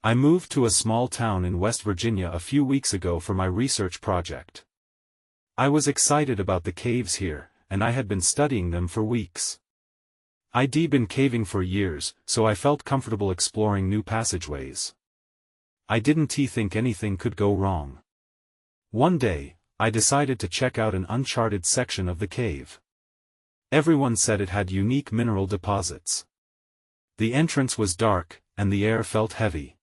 I moved to a small town in West Virginia a few weeks ago for my research project. I was excited about the caves here, and I had been studying them for weeks. I'd been caving for years, so I felt comfortable exploring new passageways. I didn't think anything could go wrong. One day, I decided to check out an uncharted section of the cave. Everyone said it had unique mineral deposits. The entrance was dark, and the air felt heavy.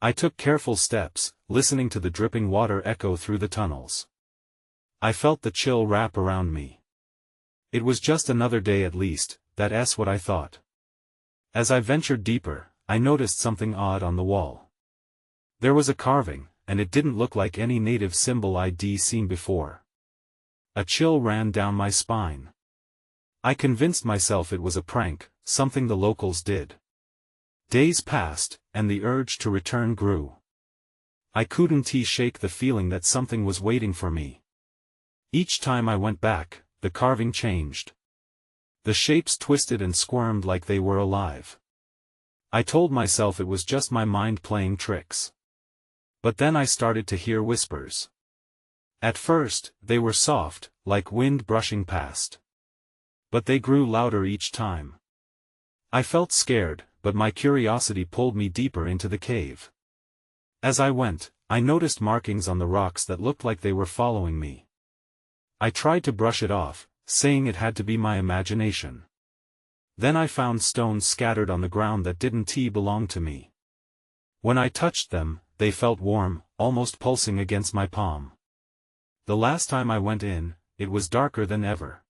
I took careful steps, listening to the dripping water echo through the tunnels. I felt the chill wrap around me. It was just another day at least, that's what I thought. As I ventured deeper, I noticed something odd on the wall. There was a carving, and it didn't look like any native symbol I'd seen before. A chill ran down my spine. I convinced myself it was a prank, something the locals did. Days passed, and the urge to return grew. I couldn't shake the feeling that something was waiting for me. Each time I went back, the carving changed. The shapes twisted and squirmed like they were alive. I told myself it was just my mind playing tricks. But then I started to hear whispers. At first, they were soft, like wind brushing past. But they grew louder each time. I felt scared, but my curiosity pulled me deeper into the cave. As I went, I noticed markings on the rocks that looked like they were following me. I tried to brush it off, saying it had to be my imagination. Then I found stones scattered on the ground that didn't belong to me. When I touched them, they felt warm, almost pulsing against my palm. The last time I went in, it was darker than ever.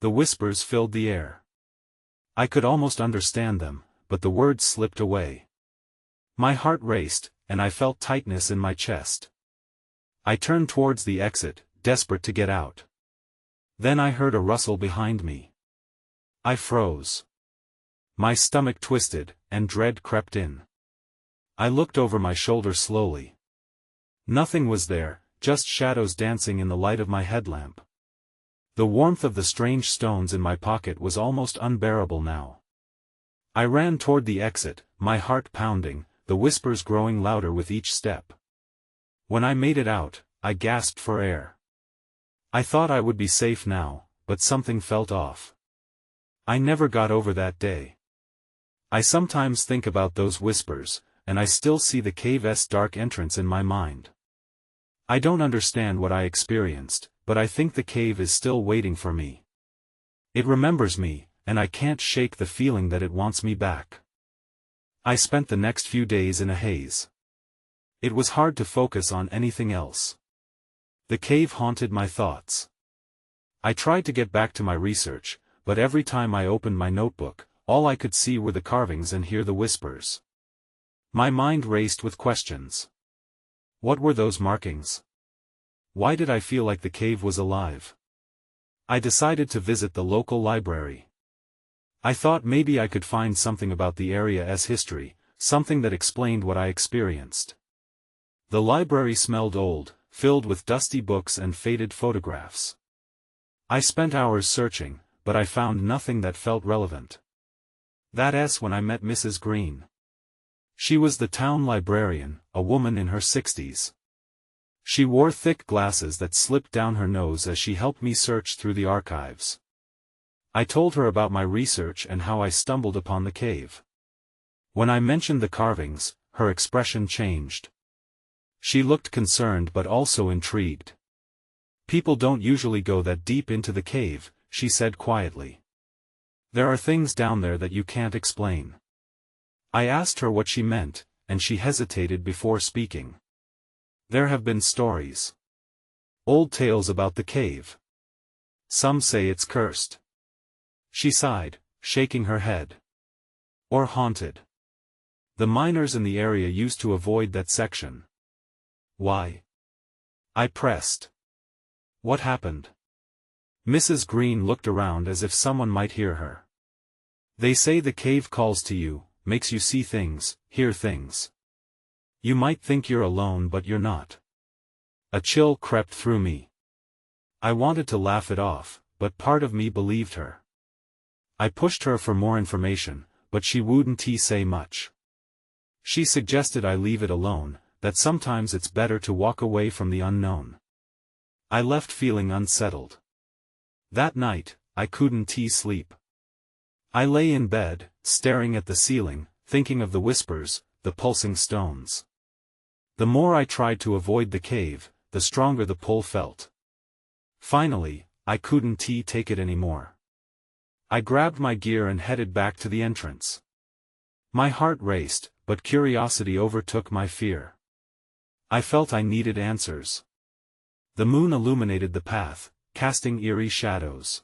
The whispers filled the air. I could almost understand them, but the words slipped away. My heart raced, and I felt tightness in my chest. I turned towards the exit, desperate to get out. Then I heard a rustle behind me. I froze. My stomach twisted, and dread crept in. I looked over my shoulder slowly. Nothing was there, just shadows dancing in the light of my headlamp. The warmth of the strange stones in my pocket was almost unbearable now. I ran toward the exit, my heart pounding, the whispers growing louder with each step. When I made it out, I gasped for air. I thought I would be safe now, but something felt off. I never got over that day. I sometimes think about those whispers, and I still see the cave's dark entrance in my mind. I don't understand what I experienced, but I think the cave is still waiting for me. It remembers me, and I can't shake the feeling that it wants me back. I spent the next few days in a haze. It was hard to focus on anything else. The cave haunted my thoughts. I tried to get back to my research, but every time I opened my notebook, all I could see were the carvings and hear the whispers. My mind raced with questions. What were those markings? Why did I feel like the cave was alive? I decided to visit the local library. I thought maybe I could find something about the area's history, something that explained what I experienced. The library smelled old, filled with dusty books and faded photographs. I spent hours searching, but I found nothing that felt relevant. That's when I met Mrs. Green. She was the town librarian, a woman in her 60s. She wore thick glasses that slipped down her nose as she helped me search through the archives. I told her about my research and how I stumbled upon the cave. When I mentioned the carvings, her expression changed. She looked concerned but also intrigued. People don't usually go that deep into the cave, she said quietly. There are things down there that you can't explain. I asked her what she meant, and she hesitated before speaking. There have been stories. Old tales about the cave. Some say it's cursed. She sighed, shaking her head. Or haunted. The miners in the area used to avoid that section. Why? I pressed. What happened? Mrs. Green looked around as if someone might hear her. They say the cave calls to you, makes you see things, hear things. You might think you're alone but you're not. A chill crept through me. I wanted to laugh it off, but part of me believed her. I pushed her for more information, but she wouldn't say much. She suggested I leave it alone, that sometimes it's better to walk away from the unknown. I left feeling unsettled. That night, I couldn't sleep. I lay in bed, staring at the ceiling, thinking of the whispers, the pulsing stones. The more I tried to avoid the cave, the stronger the pull felt. Finally, I couldn't take it anymore. I grabbed my gear and headed back to the entrance. My heart raced, but curiosity overtook my fear. I felt I needed answers. The moon illuminated the path, casting eerie shadows.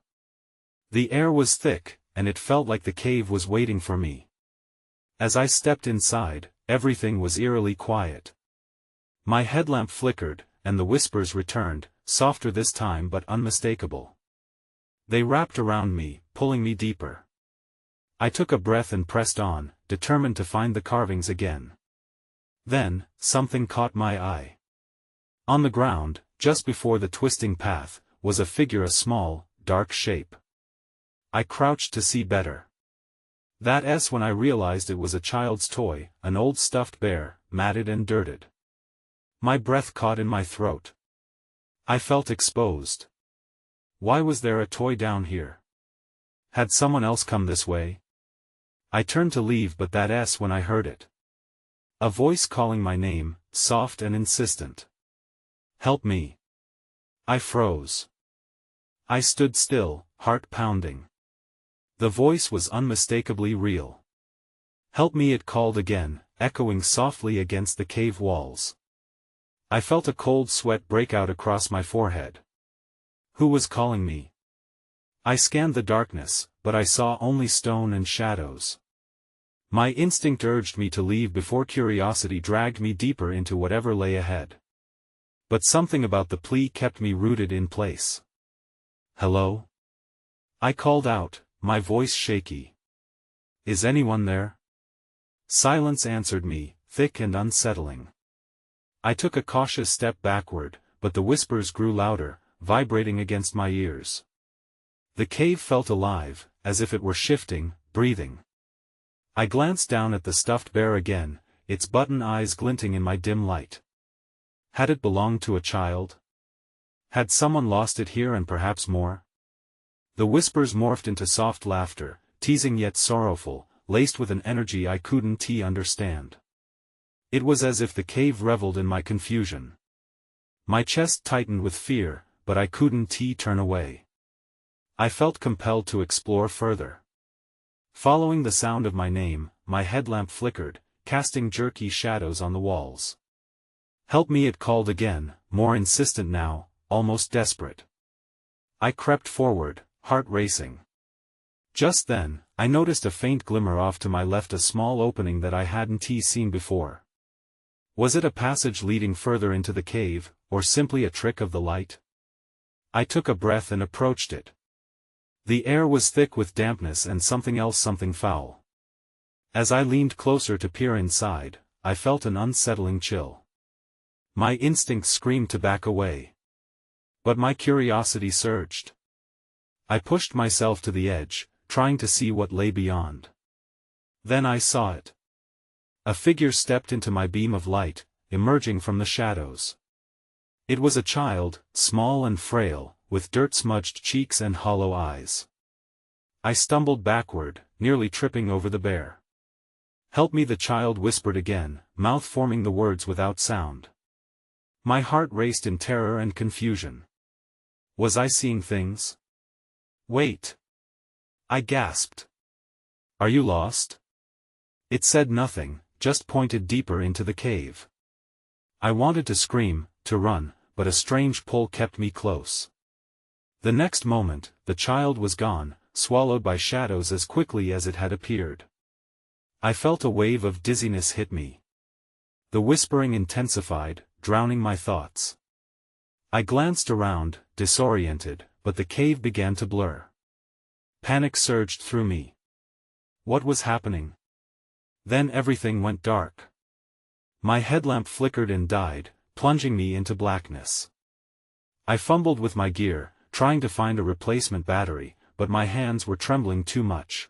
The air was thick, and it felt like the cave was waiting for me. As I stepped inside, everything was eerily quiet. My headlamp flickered, and the whispers returned, softer this time but unmistakable. They wrapped around me, pulling me deeper. I took a breath and pressed on, determined to find the carvings again. Then, something caught my eye. On the ground, just before the twisting path, was a figure, a small, dark shape. I crouched to see better. That's when I realized it was a child's toy, an old stuffed bear, matted and dirted. My breath caught in my throat. I felt exposed. Why was there a toy down here? Had someone else come this way? I turned to leave, but that's when I heard it. A voice calling my name, soft and insistent. Help me. I froze. I stood still, heart pounding. The voice was unmistakably real. Help me, it called again, echoing softly against the cave walls. I felt a cold sweat break out across my forehead. Who was calling me? I scanned the darkness, but I saw only stone and shadows. My instinct urged me to leave before curiosity dragged me deeper into whatever lay ahead. But something about the plea kept me rooted in place. Hello? I called out, my voice shaky. Is anyone there? Silence answered me, thick and unsettling. I took a cautious step backward, but the whispers grew louder, vibrating against my ears. The cave felt alive, as if it were shifting, breathing. I glanced down at the stuffed bear again, its button eyes glinting in my dim light. Had it belonged to a child? Had someone lost it here and perhaps more? The whispers morphed into soft laughter, teasing yet sorrowful, laced with an energy I couldn't understand. It was as if the cave reveled in my confusion. My chest tightened with fear, but I couldn't turn away. I felt compelled to explore further. Following the sound of my name, my headlamp flickered, casting jerky shadows on the walls. Help me, it called again, more insistent now, almost desperate. I crept forward, heart racing. Just then, I noticed a faint glimmer off to my left, a small opening that I hadn't seen before. Was it a passage leading further into the cave, or simply a trick of the light? I took a breath and approached it. The air was thick with dampness and something foul. As I leaned closer to peer inside, I felt an unsettling chill. My instincts screamed to back away. But my curiosity surged. I pushed myself to the edge, trying to see what lay beyond. Then I saw it. A figure stepped into my beam of light, emerging from the shadows. It was a child, small and frail, with dirt-smudged cheeks and hollow eyes. I stumbled backward, nearly tripping over the bear. Help me, the child whispered again, mouth forming the words without sound. My heart raced in terror and confusion. Was I seeing things? Wait! I gasped. Are you lost? It said nothing, just pointed deeper into the cave. I wanted to scream, to run, but a strange pull kept me close. The next moment, the child was gone, swallowed by shadows as quickly as it had appeared. I felt a wave of dizziness hit me. The whispering intensified, drowning my thoughts. I glanced around, disoriented, but the cave began to blur. Panic surged through me. What was happening? Then everything went dark. My headlamp flickered and died, plunging me into blackness. I fumbled with my gear, trying to find a replacement battery, but my hands were trembling too much.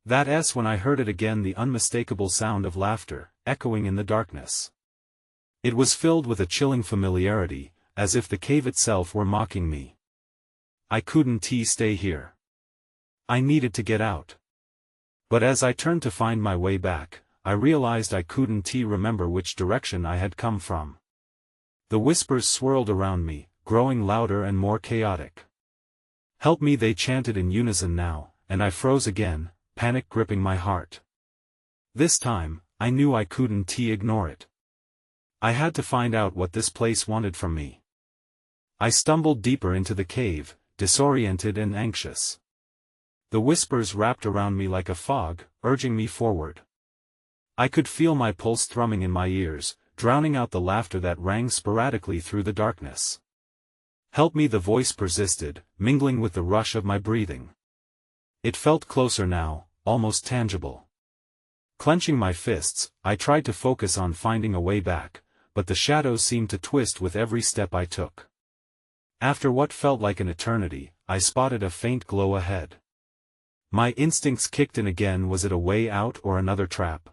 That's when I heard it again, the unmistakable sound of laughter, echoing in the darkness. It was filled with a chilling familiarity, as if the cave itself were mocking me. I couldn't stay here. I needed to get out. But as I turned to find my way back, I realized I couldn't remember which direction I had come from. The whispers swirled around me, growing louder and more chaotic. "Help me," they chanted in unison now, and I froze again, panic gripping my heart. This time, I knew I couldn't ignore it. I had to find out what this place wanted from me. I stumbled deeper into the cave, disoriented and anxious. The whispers wrapped around me like a fog, urging me forward. I could feel my pulse thrumming in my ears, drowning out the laughter that rang sporadically through the darkness. "Help me," the voice persisted, mingling with the rush of my breathing. It felt closer now, almost tangible. Clenching my fists, I tried to focus on finding a way back, but the shadows seemed to twist with every step I took. After what felt like an eternity, I spotted a faint glow ahead. My instincts kicked in again. Was it a way out or another trap?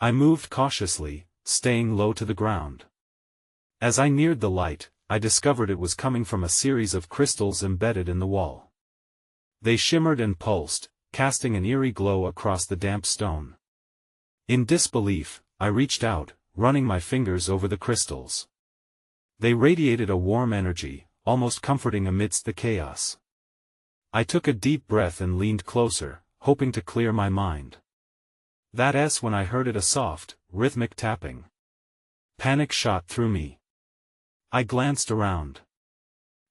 I moved cautiously, staying low to the ground. As I neared the light, I discovered it was coming from a series of crystals embedded in the wall. They shimmered and pulsed, casting an eerie glow across the damp stone. In disbelief, I reached out, running my fingers over the crystals. They radiated a warm energy, almost comforting amidst the chaos. I took a deep breath and leaned closer, hoping to clear my mind. That's when I heard a soft, rhythmic tapping. Panic shot through me. I glanced around.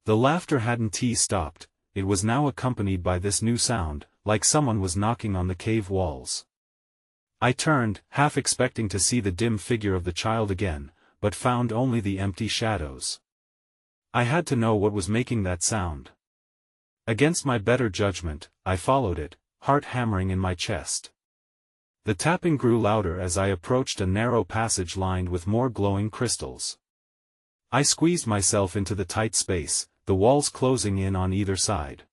The laughter hadn't stopped. It was now accompanied by this new sound, like someone was knocking on the cave walls. I turned, half expecting to see the dim figure of the child again, but found only the empty shadows. I had to know what was making that sound. Against my better judgment, I followed it, heart hammering in my chest. The tapping grew louder as I approached a narrow passage lined with more glowing crystals. I squeezed myself into the tight space, the walls closing in on either side.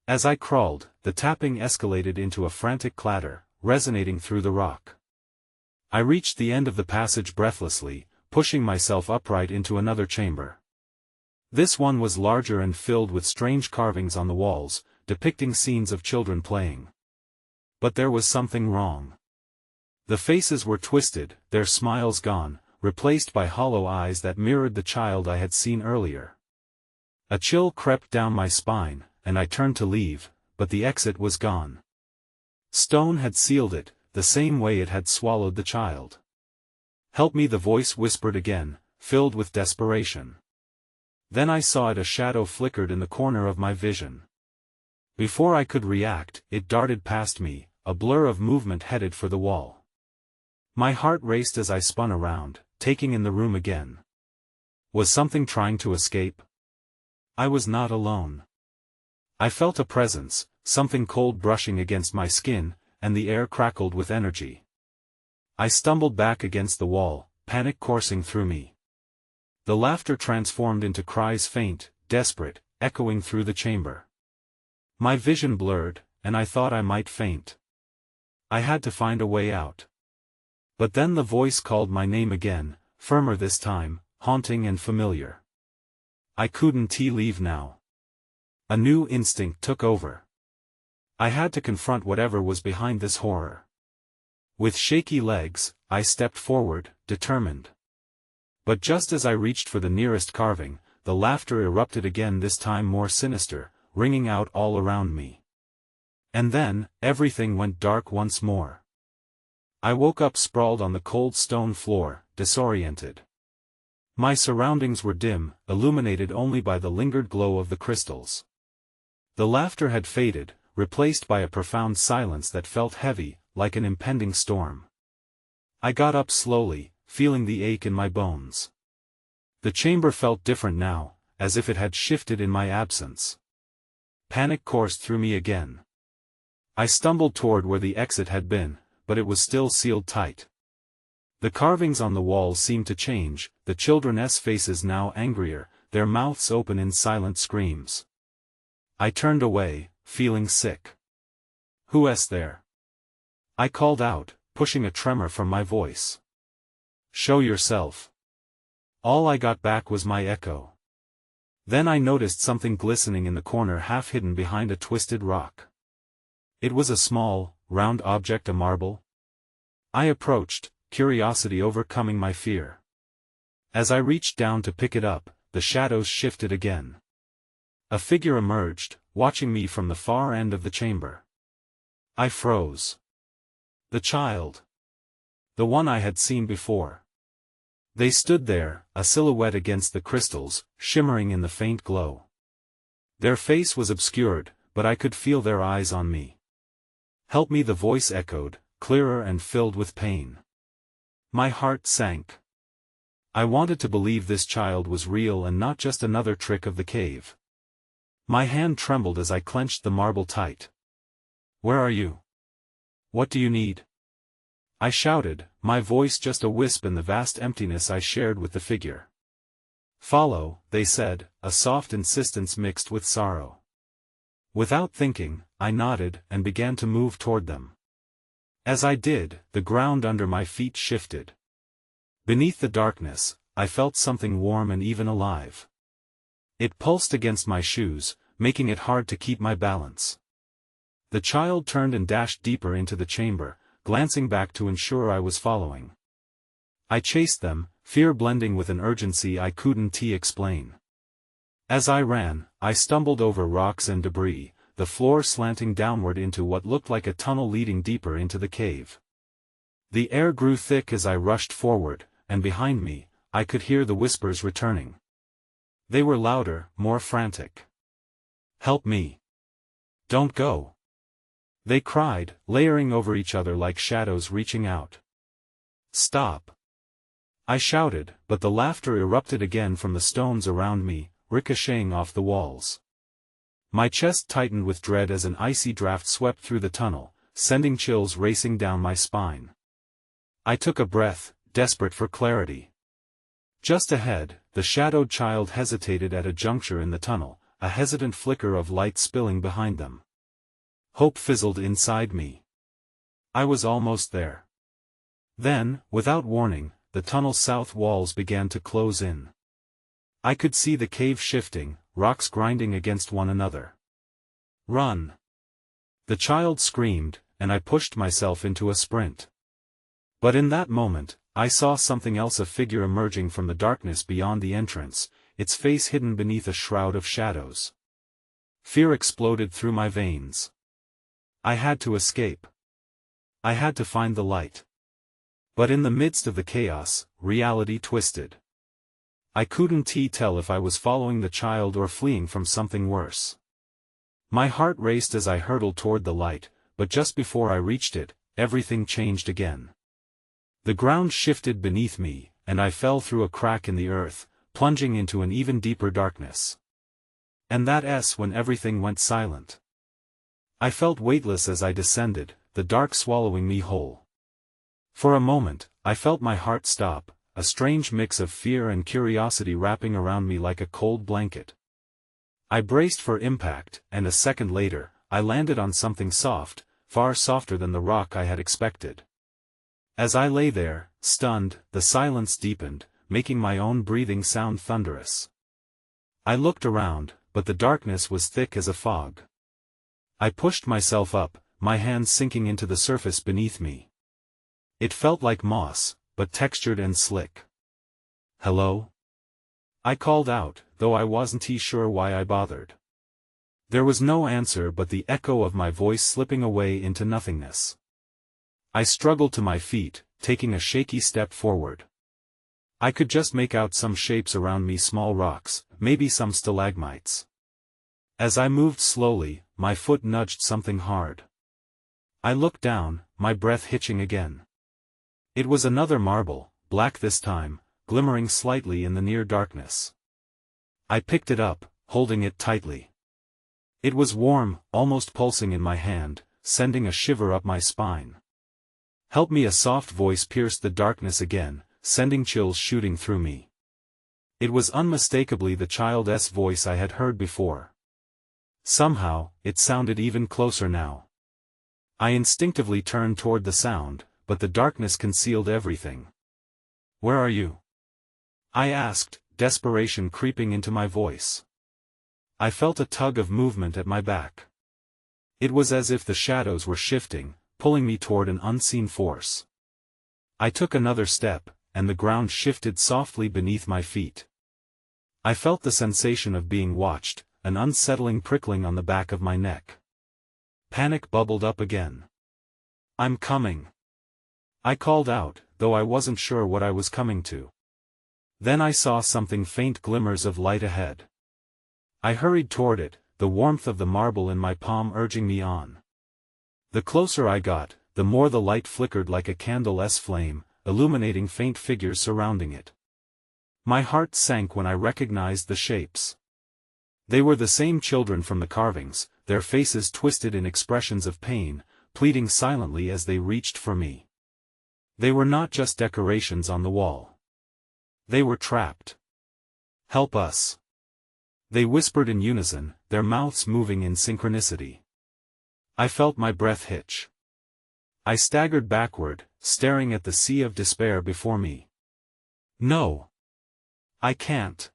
As I crawled, the tapping escalated into a frantic clatter, resonating through the rock. I reached the end of the passage breathlessly, pushing myself upright into another chamber. This one was larger and filled with strange carvings on the walls, depicting scenes of children playing. But there was something wrong. The faces were twisted, their smiles gone, replaced by hollow eyes that mirrored the child I had seen earlier. A chill crept down my spine, and I turned to leave, but the exit was gone. Stone had sealed it, the same way it had swallowed the child. "Help me," the voice whispered again, filled with desperation. Then I saw it. A shadow flickered in the corner of my vision. Before I could react, it darted past me, a blur of movement headed for the wall. My heart raced as I spun around, taking in the room again. Was something trying to escape? I was not alone. I felt a presence, something cold brushing against my skin, and the air crackled with energy. I stumbled back against the wall, panic coursing through me. The laughter transformed into cries, faint, desperate, echoing through the chamber. My vision blurred, and I thought I might faint. I had to find a way out. But then the voice called my name again, firmer this time, haunting and familiar. I couldn't leave now. A new instinct took over. I had to confront whatever was behind this horror. With shaky legs, I stepped forward, determined. But just as I reached for the nearest carving, the laughter erupted again, this time more sinister, ringing out all around me. And then, everything went dark once more. I woke up sprawled on the cold stone floor, disoriented. My surroundings were dim, illuminated only by the lingered glow of the crystals. The laughter had faded, replaced by a profound silence that felt heavy, like an impending storm. I got up slowly, feeling the ache in my bones. The chamber felt different now, as if it had shifted in my absence. Panic coursed through me again. I stumbled toward where the exit had been, but it was still sealed tight. The carvings on the walls seemed to change, the children's faces now angrier, their mouths open in silent screams. I turned away, feeling sick. Who's there? I called out, pushing a tremor from my voice. Show yourself. All I got back was my echo. Then I noticed something glistening in the corner half hidden behind a twisted rock. It was a small, round object, a marble. I approached, curiosity overcoming my fear. As I reached down to pick it up, the shadows shifted again. A figure emerged, watching me from the far end of the chamber. I froze. The child. The one I had seen before. They stood there, a silhouette against the crystals, shimmering in the faint glow. Their face was obscured, but I could feel their eyes on me. Help me, the voice echoed, clearer and filled with pain. My heart sank. I wanted to believe this child was real and not just another trick of the cave. My hand trembled as I clenched the marble tight. Where are you? What do you need? I shouted, my voice just a wisp in the vast emptiness I shared with the figure. Follow, they said, a soft insistence mixed with sorrow. Without thinking, I nodded and began to move toward them. As I did, the ground under my feet shifted. Beneath the darkness, I felt something warm and even alive. It pulsed against my shoes, making it hard to keep my balance. The child turned and dashed deeper into the chamber, glancing back to ensure I was following. I chased them, fear blending with an urgency I couldn't explain. As I ran, I stumbled over rocks and debris, the floor slanting downward into what looked like a tunnel leading deeper into the cave. The air grew thick as I rushed forward, and behind me, I could hear the whispers returning. They were louder, more frantic. Help me. Don't go. They cried, layering over each other like shadows reaching out. Stop. I shouted, but the laughter erupted again from the stones around me, ricocheting off the walls. My chest tightened with dread as an icy draft swept through the tunnel, sending chills racing down my spine. I took a breath, desperate for clarity. Just ahead, the shadowed child hesitated at a juncture in the tunnel, a hesitant flicker of light spilling behind them. Hope fizzled inside me. I was almost there. Then, without warning, the tunnel's south walls began to close in. I could see the cave shifting, rocks grinding against one another. Run! The child screamed, and I pushed myself into a sprint. But in that moment, I saw something else, a figure emerging from the darkness beyond the entrance, its face hidden beneath a shroud of shadows. Fear exploded through my veins. I had to escape. I had to find the light. But in the midst of the chaos, reality twisted. I couldn't tell if I was following the child or fleeing from something worse. My heart raced as I hurtled toward the light, but just before I reached it, everything changed again. The ground shifted beneath me, and I fell through a crack in the earth, plunging into an even deeper darkness. And that's when everything went silent. I felt weightless as I descended, the dark swallowing me whole. For a moment, I felt my heart stop, a strange mix of fear and curiosity wrapping around me like a cold blanket. I braced for impact, and a second later, I landed on something soft, far softer than the rock I had expected. As I lay there, stunned, the silence deepened, making my own breathing sound thunderous. I looked around, but the darkness was thick as a fog. I pushed myself up, my hands sinking into the surface beneath me. It felt like moss, but textured and slick. Hello? I called out, though I wasn't sure why I bothered. There was no answer but the echo of my voice slipping away into nothingness. I struggled to my feet, taking a shaky step forward. I could just make out some shapes around me, small rocks, maybe some stalagmites. As I moved slowly, my foot nudged something hard. I looked down, my breath hitching again. It was another marble, black this time, glimmering slightly in the near darkness. I picked it up, holding it tightly. It was warm, almost pulsing in my hand, sending a shiver up my spine. Help me, a soft voice pierced the darkness again, sending chills shooting through me. It was unmistakably the child's voice I had heard before. Somehow, it sounded even closer now. I instinctively turned toward the sound, but the darkness concealed everything. "Where are you?" I asked, desperation creeping into my voice. I felt a tug of movement at my back. It was as if the shadows were shifting, pulling me toward an unseen force. I took another step, and the ground shifted softly beneath my feet. I felt the sensation of being watched, an unsettling prickling on the back of my neck. Panic bubbled up again. "I'm coming," I called out, though I wasn't sure what I was coming to. Then I saw something faint glimmers of light ahead. I hurried toward it, the warmth of the marble in my palm urging me on. The closer I got, the more the light flickered like a candle's flame, illuminating faint figures surrounding it. My heart sank when I recognized the shapes. They were the same children from the carvings, their faces twisted in expressions of pain, pleading silently as they reached for me. They were not just decorations on the wall. They were trapped. "Help us," they whispered in unison, their mouths moving in synchronicity. I felt my breath hitch. I staggered backward, staring at the sea of despair before me. "No! I can't!"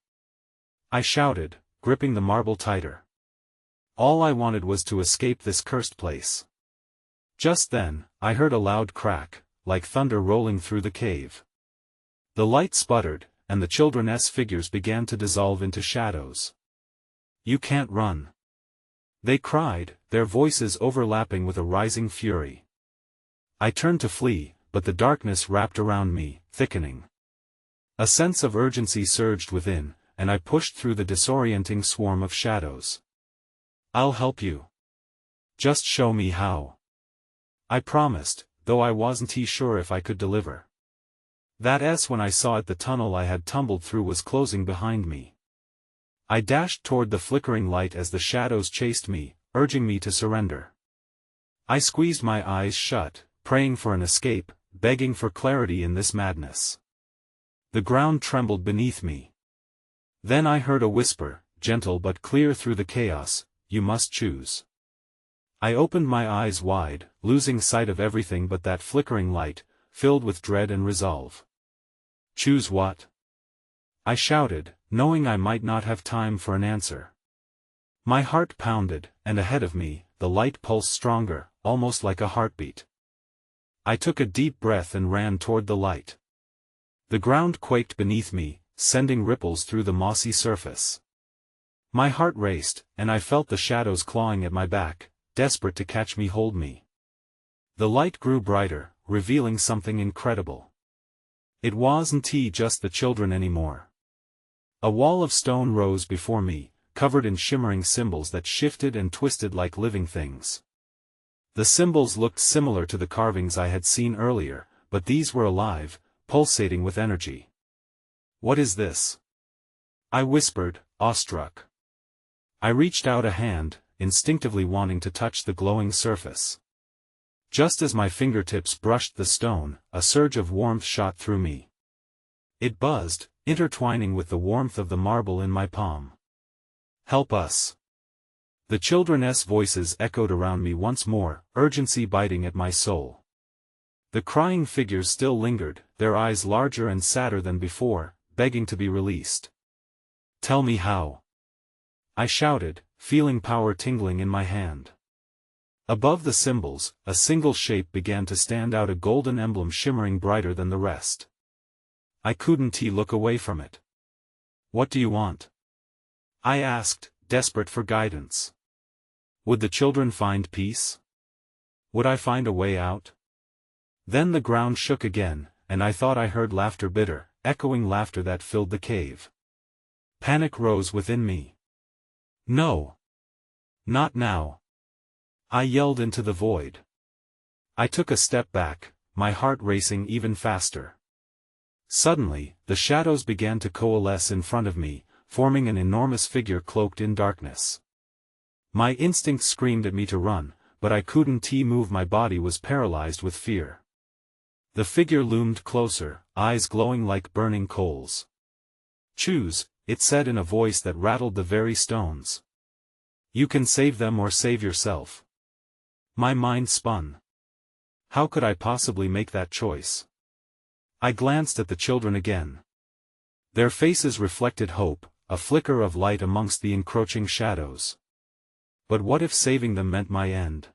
I shouted, gripping the marble tighter. All I wanted was to escape this cursed place. Just then, I heard a loud crack, like thunder rolling through the cave. The light sputtered, and the children's figures began to dissolve into shadows. "You can't run!" they cried, their voices overlapping with a rising fury. I turned to flee, but the darkness wrapped around me, thickening. A sense of urgency surged within, and I pushed through the disorienting swarm of shadows. "I'll help you. Just show me how," I promised, though I wasn't sure if I could deliver. When I saw it, the tunnel I had tumbled through was closing behind me. I dashed toward the flickering light as the shadows chased me, urging me to surrender. I squeezed my eyes shut, praying for an escape, begging for clarity in this madness. The ground trembled beneath me. Then I heard a whisper, gentle but clear through the chaos, "You must choose." I opened my eyes wide, losing sight of everything but that flickering light, filled with dread and resolve. "Choose what?" I shouted, knowing I might not have time for an answer. My heart pounded, and ahead of me, the light pulsed stronger, almost like a heartbeat. I took a deep breath and ran toward the light. The ground quaked beneath me, sending ripples through the mossy surface. My heart raced, and I felt the shadows clawing at my back, desperate to catch me, hold me. The light grew brighter, revealing something incredible. It wasn't just the children anymore. A wall of stone rose before me, covered in shimmering symbols that shifted and twisted like living things. The symbols looked similar to the carvings I had seen earlier, but these were alive, pulsating with energy. "What is this?" I whispered, awestruck. I reached out a hand, instinctively wanting to touch the glowing surface. Just as my fingertips brushed the stone, a surge of warmth shot through me. It buzzed, intertwining with the warmth of the marble in my palm. "Help us!" The children's voices echoed around me once more, urgency biting at my soul. The crying figures still lingered, their eyes larger and sadder than before, begging to be released. "Tell me how!" I shouted, feeling power tingling in my hand. Above the symbols, a single shape began to stand out, a golden emblem shimmering brighter than the rest. I couldn't look away from it. "What do you want?" I asked, desperate for guidance. Would the children find peace? Would I find a way out? Then the ground shook again, and I thought I heard laughter, bitter, echoing laughter that filled the cave. Panic rose within me. "No! Not now!" I yelled into the void. I took a step back, my heart racing even faster. Suddenly, the shadows began to coalesce in front of me, forming an enormous figure cloaked in darkness. My instinct screamed at me to run, but I couldn't move, my body was paralyzed with fear. The figure loomed closer, eyes glowing like burning coals. "Choose," it said in a voice that rattled the very stones. "You can save them or save yourself." My mind spun. How could I possibly make that choice? I glanced at the children again. Their faces reflected hope, a flicker of light amongst the encroaching shadows. But what if saving them meant my end?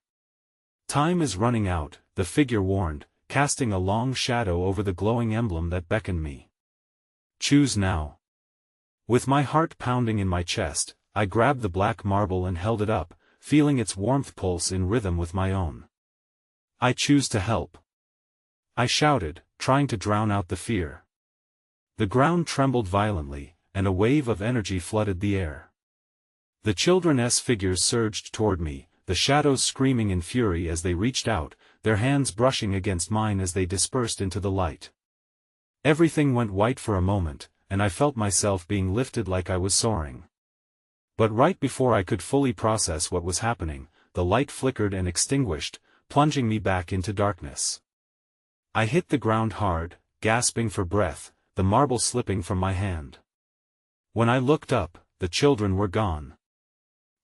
Time is running out, the figure warned, casting a long shadow over the glowing emblem that beckoned me. Choose now. With my heart pounding in my chest, I grabbed the black marble and held it up, feeling its warmth pulse in rhythm with my own. I choose to help. I shouted, trying to drown out the fear. The ground trembled violently, and a wave of energy flooded the air. The children's figures surged toward me, the shadows screaming in fury as they reached out, their hands brushing against mine as they dispersed into the light. Everything went white for a moment, and I felt myself being lifted like I was soaring. But right before I could fully process what was happening, the light flickered and extinguished, plunging me back into darkness. I hit the ground hard, gasping for breath, the marble slipping from my hand. When I looked up, the children were gone.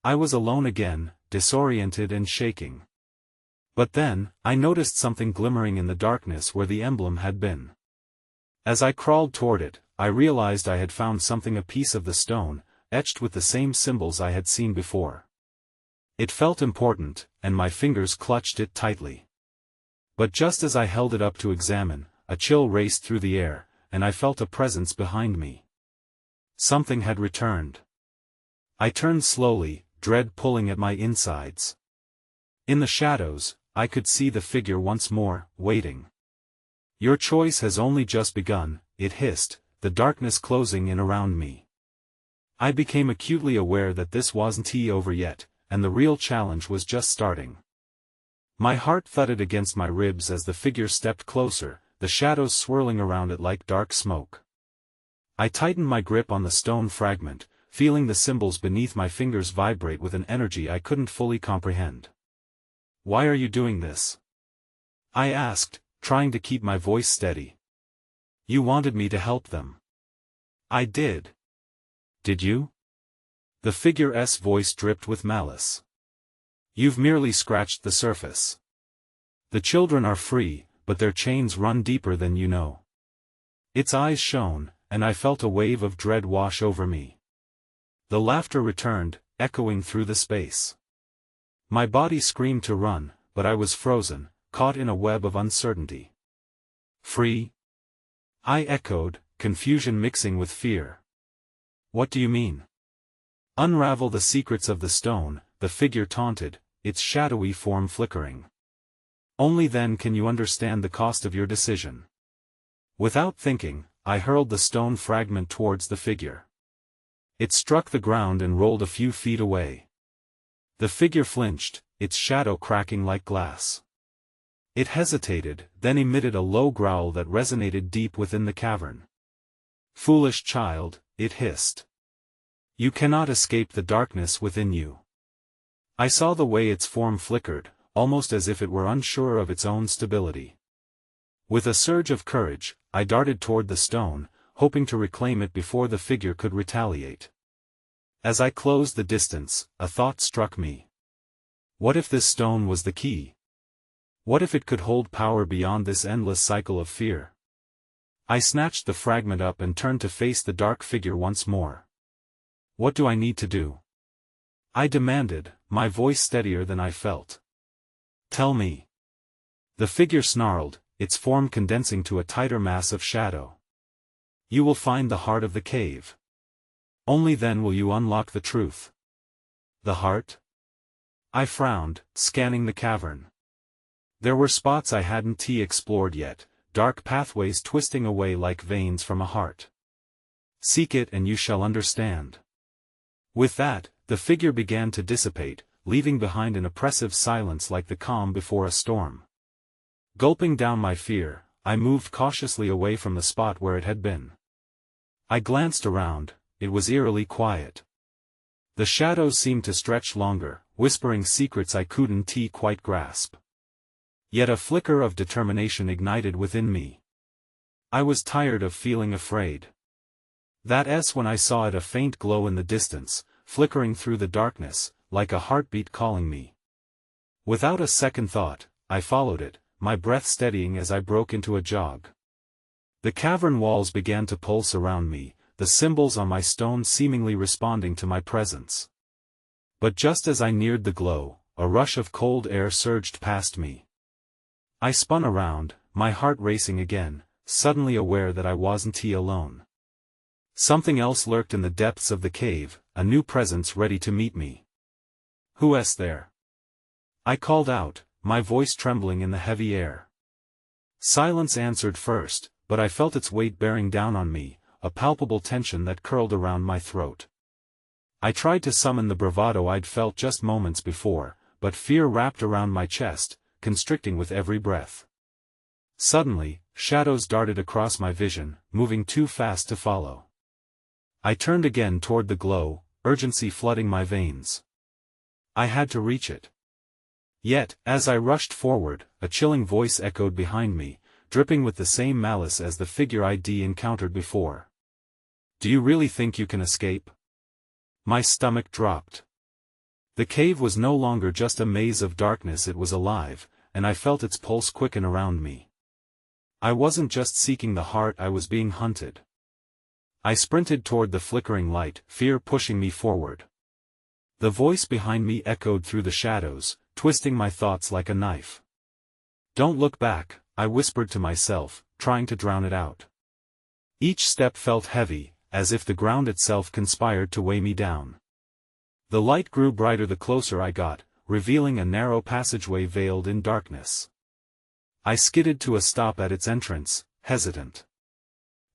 I was alone again, disoriented and shaking. But then, I noticed something glimmering in the darkness where the emblem had been. As I crawled toward it, I realized I had found something, a piece of the stone, etched with the same symbols I had seen before. It felt important, and my fingers clutched it tightly. But just as I held it up to examine, a chill raced through the air, and I felt a presence behind me. Something had returned. I turned slowly, dread pulling at my insides. In the shadows, I could see the figure once more, waiting. Your choice has only just begun, it hissed, the darkness closing in around me. I became acutely aware that this wasn't over yet, and the real challenge was just starting. My heart thudded against my ribs as the figure stepped closer, the shadows swirling around it like dark smoke. I tightened my grip on the stone fragment, feeling the symbols beneath my fingers vibrate with an energy I couldn't fully comprehend. Why are you doing this? I asked, trying to keep my voice steady. You wanted me to help them. I did. Did you? The figure's voice dripped with malice. You've merely scratched the surface. The children are free, but their chains run deeper than you know. Its eyes shone, and I felt a wave of dread wash over me. The laughter returned, echoing through the space. My body screamed to run, but I was frozen, caught in a web of uncertainty. Free? I echoed, confusion mixing with fear. What do you mean? Unravel the secrets of the stone, the figure taunted, its shadowy form flickering. Only then can you understand the cost of your decision. Without thinking, I hurled the stone fragment towards the figure. It struck the ground and rolled a few feet away. The figure flinched, its shadow cracking like glass. It hesitated, then emitted a low growl that resonated deep within the cavern. Foolish child, it hissed. You cannot escape the darkness within you. I saw the way its form flickered, almost as if it were unsure of its own stability. With a surge of courage, I darted toward the stone, hoping to reclaim it before the figure could retaliate. As I closed the distance, a thought struck me. What if this stone was the key? What if it could hold power beyond this endless cycle of fear? I snatched the fragment up and turned to face the dark figure once more. What do I need to do? I demanded, my voice steadier than I felt. Tell me. The figure snarled, its form condensing to a tighter mass of shadow. You will find the heart of the cave. Only then will you unlock the truth. The heart? I frowned, scanning the cavern. There were spots I hadn't explored yet, dark pathways twisting away like veins from a heart. Seek it and you shall understand. With that, the figure began to dissipate, leaving behind an oppressive silence like the calm before a storm. Gulping down my fear, I moved cautiously away from the spot where it had been. I glanced around, it was eerily quiet. The shadows seemed to stretch longer, whispering secrets I couldn't quite grasp. Yet a flicker of determination ignited within me. I was tired of feeling afraid. That's when I saw it, a faint glow in the distance, flickering through the darkness, like a heartbeat calling me. Without a second thought, I followed it, my breath steadying as I broke into a jog. The cavern walls began to pulse around me, the symbols on my stone seemingly responding to my presence. But just as I neared the glow, a rush of cold air surged past me. I spun around, my heart racing again, suddenly aware that I wasn't alone. Something else lurked in the depths of the cave, a new presence ready to meet me. "Who's there?" I called out, my voice trembling in the heavy air. Silence answered first, but I felt its weight bearing down on me, a palpable tension that curled around my throat. I tried to summon the bravado I'd felt just moments before, but fear wrapped around my chest, constricting with every breath. Suddenly, shadows darted across my vision, moving too fast to follow. I turned again toward the glow, urgency flooding my veins. I had to reach it. Yet, as I rushed forward, a chilling voice echoed behind me, dripping with the same malice as the figure I'd encountered before. "Do you really think you can escape?" My stomach dropped. The cave was no longer just a maze of darkness, it was alive, and I felt its pulse quicken around me. I wasn't just seeking the heart, I was being hunted. I sprinted toward the flickering light, fear pushing me forward. The voice behind me echoed through the shadows, twisting my thoughts like a knife. "Don't look back," I whispered to myself, trying to drown it out. Each step felt heavy, as if the ground itself conspired to weigh me down. The light grew brighter the closer I got, revealing a narrow passageway veiled in darkness. I skidded to a stop at its entrance, hesitant.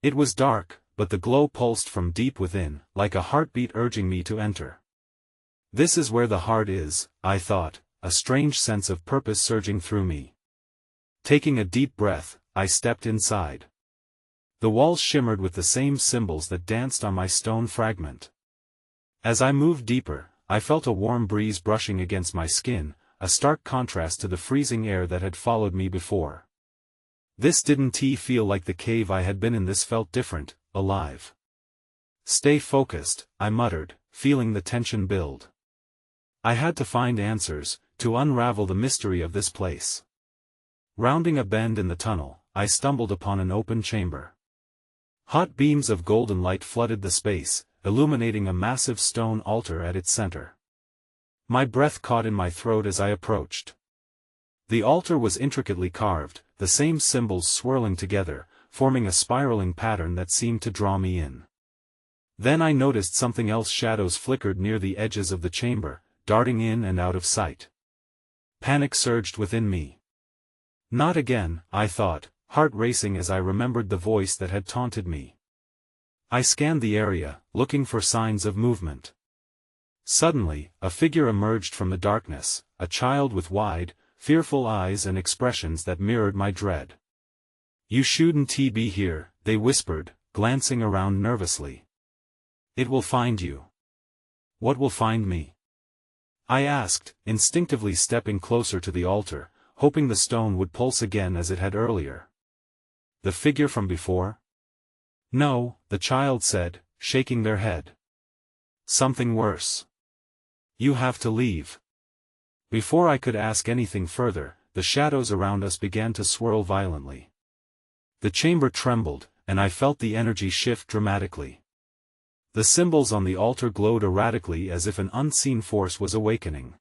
It was dark, but the glow pulsed from deep within, like a heartbeat urging me to enter. This is where the heart is, I thought, a strange sense of purpose surging through me. Taking a deep breath, I stepped inside. The walls shimmered with the same symbols that danced on my stone fragment. As I moved deeper, I felt a warm breeze brushing against my skin, a stark contrast to the freezing air that had followed me before. This didn't feel like the cave I had been in, this felt different, alive. "Stay focused," I muttered, feeling the tension build. I had to find answers, to unravel the mystery of this place. Rounding a bend in the tunnel, I stumbled upon an open chamber. Hot beams of golden light flooded the space, illuminating a massive stone altar at its center. My breath caught in my throat as I approached. The altar was intricately carved, the same symbols swirling together, forming a spiraling pattern that seemed to draw me in. Then I noticed something else. Shadows flickered near the edges of the chamber, darting in and out of sight. Panic surged within me. Not again, I thought, heart racing as I remembered the voice that had taunted me. I scanned the area, looking for signs of movement. Suddenly, a figure emerged from the darkness, a child with wide, fearful eyes and expressions that mirrored my dread. "You shouldn't be here," they whispered, glancing around nervously. "It will find you." "What will find me?" I asked, instinctively stepping closer to the altar, hoping the stone would pulse again as it had earlier. "The figure from before?" "No," the child said, shaking their head. "Something worse. You have to leave." Before I could ask anything further, the shadows around us began to swirl violently. The chamber trembled, and I felt the energy shift dramatically. The symbols on the altar glowed erratically as if an unseen force was awakening.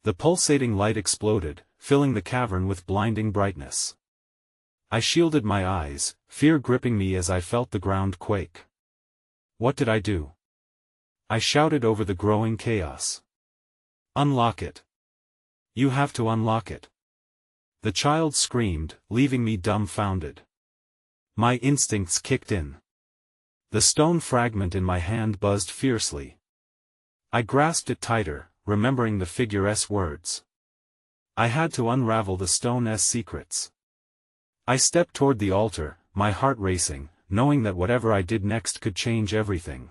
The pulsating light exploded, filling the cavern with blinding brightness. I shielded my eyes, fear gripping me as I felt the ground quake. What did I do? I shouted over the growing chaos. "Unlock it. You have to unlock it." The child screamed, leaving me dumbfounded. My instincts kicked in. The stone fragment in my hand buzzed fiercely. I grasped it tighter, remembering the figure's words. I had to unravel the stone's secrets. I stepped toward the altar, my heart racing, knowing that whatever I did next could change everything.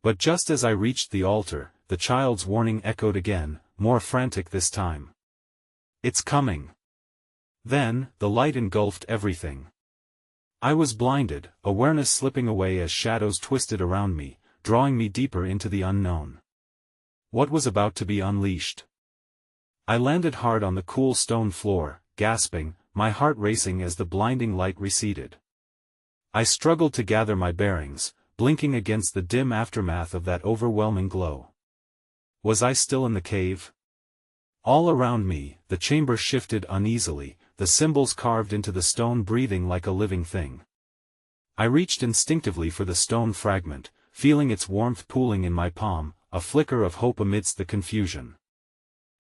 But just as I reached the altar, the child's warning echoed again, more frantic this time. "It's coming." Then, the light engulfed everything. I was blinded, awareness slipping away as shadows twisted around me, drawing me deeper into the unknown. What was about to be unleashed? I landed hard on the cool stone floor, gasping, my heart racing as the blinding light receded. I struggled to gather my bearings, blinking against the dim aftermath of that overwhelming glow. Was I still in the cave? All around me, the chamber shifted uneasily, the symbols carved into the stone breathing like a living thing. I reached instinctively for the stone fragment, feeling its warmth pooling in my palm, a flicker of hope amidst the confusion.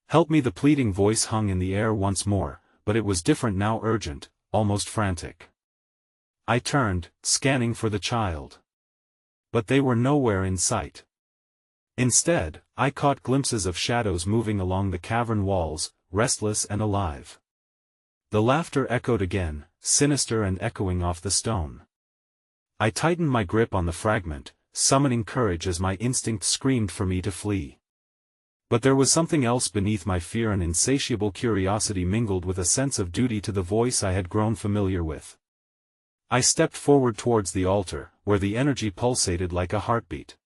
"Help me!" the pleading voice hung in the air once more, but it was different now, urgent, almost frantic. I turned, scanning for the child. But they were nowhere in sight. Instead, I caught glimpses of shadows moving along the cavern walls, restless and alive. The laughter echoed again, sinister and echoing off the stone. I tightened my grip on the fragment, summoning courage as my instinct screamed for me to flee. But there was something else beneath my fear. An insatiable curiosity mingled with a sense of duty to the voice I had grown familiar with. I stepped forward towards the altar, where the energy pulsated like a heartbeat.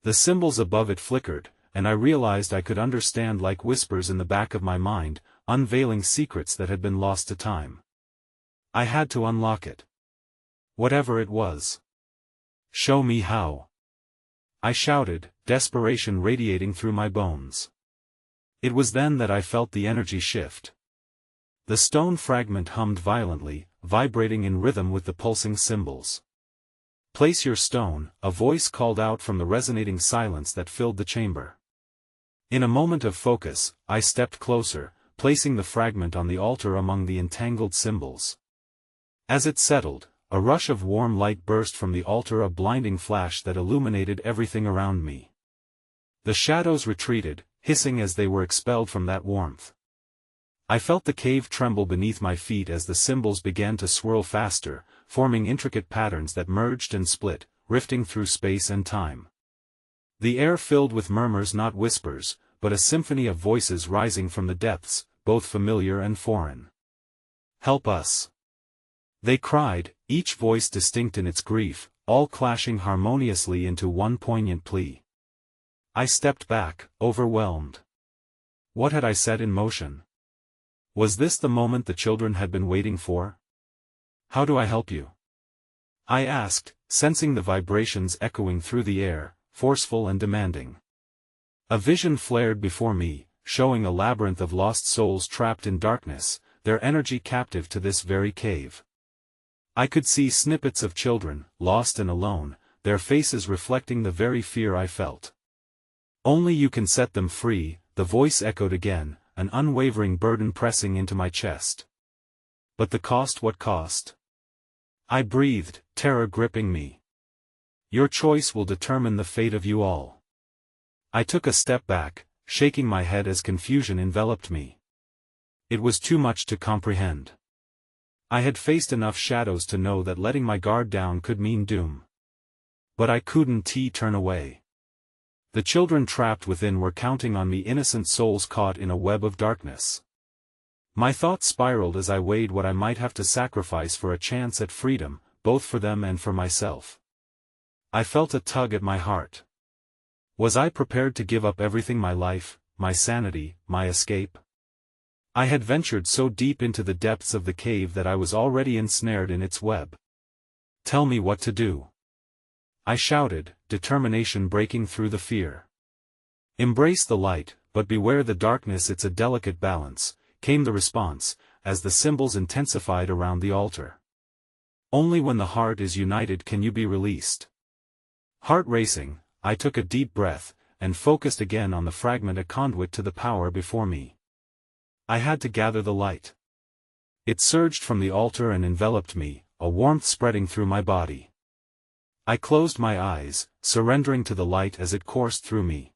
The symbols above it flickered, and I realized I could understand like whispers in the back of my mind, unveiling secrets that had been lost to time. I had to unlock it. Whatever it was. "Show me how!" I shouted, desperation radiating through my bones. It was then that I felt the energy shift. The stone fragment hummed violently, vibrating in rhythm with the pulsing symbols. "Place your stone," a voice called out from the resonating silence that filled the chamber. In a moment of focus, I stepped closer, placing the fragment on the altar among the entangled symbols. As it settled, a rush of warm light burst from the altar, a blinding flash that illuminated everything around me. The shadows retreated, hissing as they were expelled from that warmth. I felt the cave tremble beneath my feet as the symbols began to swirl faster, forming intricate patterns that merged and split, rifting through space and time. The air filled with murmurs, not whispers, but a symphony of voices rising from the depths, both familiar and foreign. "Help us!" they cried, each voice distinct in its grief, all clashing harmoniously into one poignant plea. I stepped back, overwhelmed. What had I set in motion? Was this the moment the children had been waiting for? "How do I help you?" I asked, sensing the vibrations echoing through the air, forceful and demanding. A vision flared before me, showing a labyrinth of lost souls trapped in darkness, their energy captive to this very cave. I could see snippets of children, lost and alone, their faces reflecting the very fear I felt. "Only you can set them free," the voice echoed again, an unwavering burden pressing into my chest. "But the cost, what cost?" I breathed, terror gripping me. "Your choice will determine the fate of you all." I took a step back, shaking my head as confusion enveloped me. It was too much to comprehend. I had faced enough shadows to know that letting my guard down could mean doom. But I couldn't turn away. The children trapped within were counting on me, innocent souls caught in a web of darkness. My thoughts spiraled as I weighed what I might have to sacrifice for a chance at freedom, both for them and for myself. I felt a tug at my heart. Was I prepared to give up everything, my life, my sanity, my escape? I had ventured so deep into the depths of the cave that I was already ensnared in its web. "Tell me what to do," I shouted, determination breaking through the fear. "Embrace the light, but beware the darkness, it's a delicate balance," came the response, as the symbols intensified around the altar. "Only when the heart is united can you be released." Heart racing, I took a deep breath, and focused again on the fragment, a conduit to the power before me. I had to gather the light. It surged from the altar and enveloped me, a warmth spreading through my body. I closed my eyes, surrendering to the light as it coursed through me.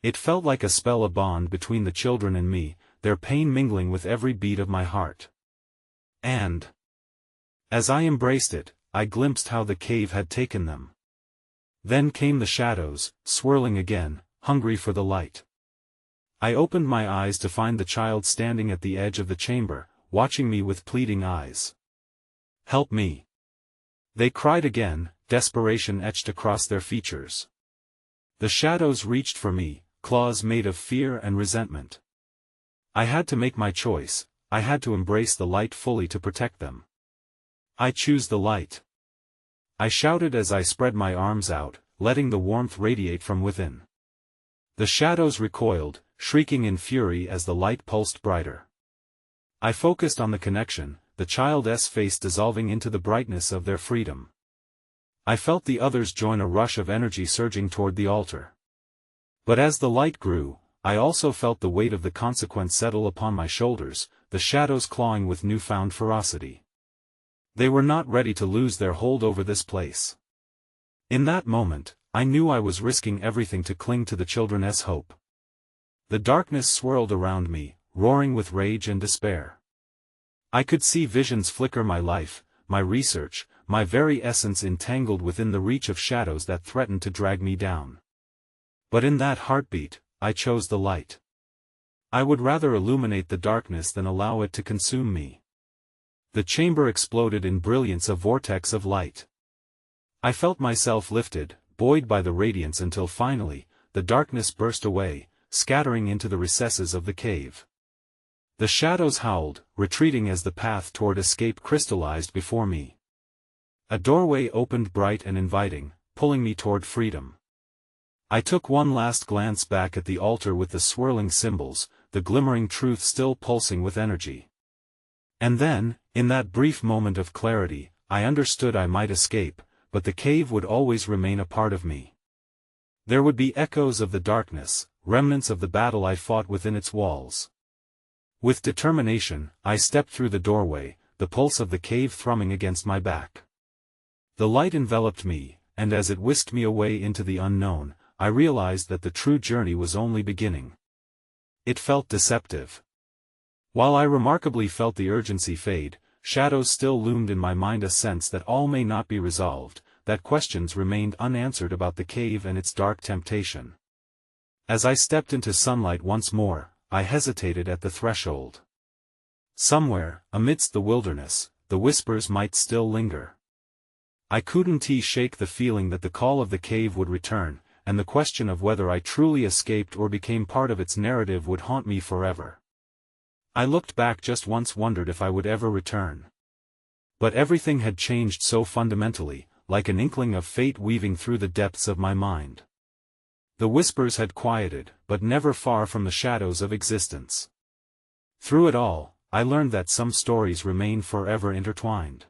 It felt like a spell, a bond between the children and me, their pain mingling with every beat of my heart. And as I embraced it, I glimpsed how the cave had taken them. Then came the shadows, swirling again, hungry for the light. I opened my eyes to find the child standing at the edge of the chamber, watching me with pleading eyes. "Help me!" they cried again, desperation etched across their features. The shadows reached for me, claws made of fear and resentment. I had to make my choice. I had to embrace the light fully to protect them. I choose the light. I shouted as I spread my arms out, letting the warmth radiate from within. The shadows recoiled, shrieking in fury as the light pulsed brighter. I focused on the connection, the child's face dissolving into the brightness of their freedom. I felt the others join, a rush of energy surging toward the altar. But as the light grew, I also felt the weight of the consequence settle upon my shoulders, the shadows clawing with newfound ferocity. They were not ready to lose their hold over this place. In that moment, I knew I was risking everything to cling to the children's hope. The darkness swirled around me, roaring with rage and despair. I could see visions flicker, my life, my research, my very essence entangled within the reach of shadows that threatened to drag me down. But in that heartbeat, I chose the light. I would rather illuminate the darkness than allow it to consume me. The chamber exploded in brilliance, a vortex of light. I felt myself lifted, buoyed by the radiance, until finally, the darkness burst away, scattering into the recesses of the cave. The shadows howled, retreating as the path toward escape crystallized before me. A doorway opened bright and inviting, pulling me toward freedom. I took one last glance back at the altar with the swirling symbols, the glimmering truth still pulsing with energy. And then, in that brief moment of clarity, I understood I might escape, but the cave would always remain a part of me. There would be echoes of the darkness, remnants of the battle I fought within its walls. With determination, I stepped through the doorway, the pulse of the cave thrumming against my back. The light enveloped me, and as it whisked me away into the unknown, I realized that the true journey was only beginning. It felt deceptive. While I remarkably felt the urgency fade, shadows still loomed in my mind, a sense that all may not be resolved, that questions remained unanswered about the cave and its dark temptation. As I stepped into sunlight once more, I hesitated at the threshold. Somewhere, amidst the wilderness, the whispers might still linger. I couldn't shake the feeling that the call of the cave would return, and the question of whether I truly escaped or became part of its narrative would haunt me forever. I looked back just once, wondered if I would ever return. But everything had changed so fundamentally, like an inkling of fate weaving through the depths of my mind. The whispers had quieted, but never far from the shadows of existence. Through it all, I learned that some stories remain forever intertwined.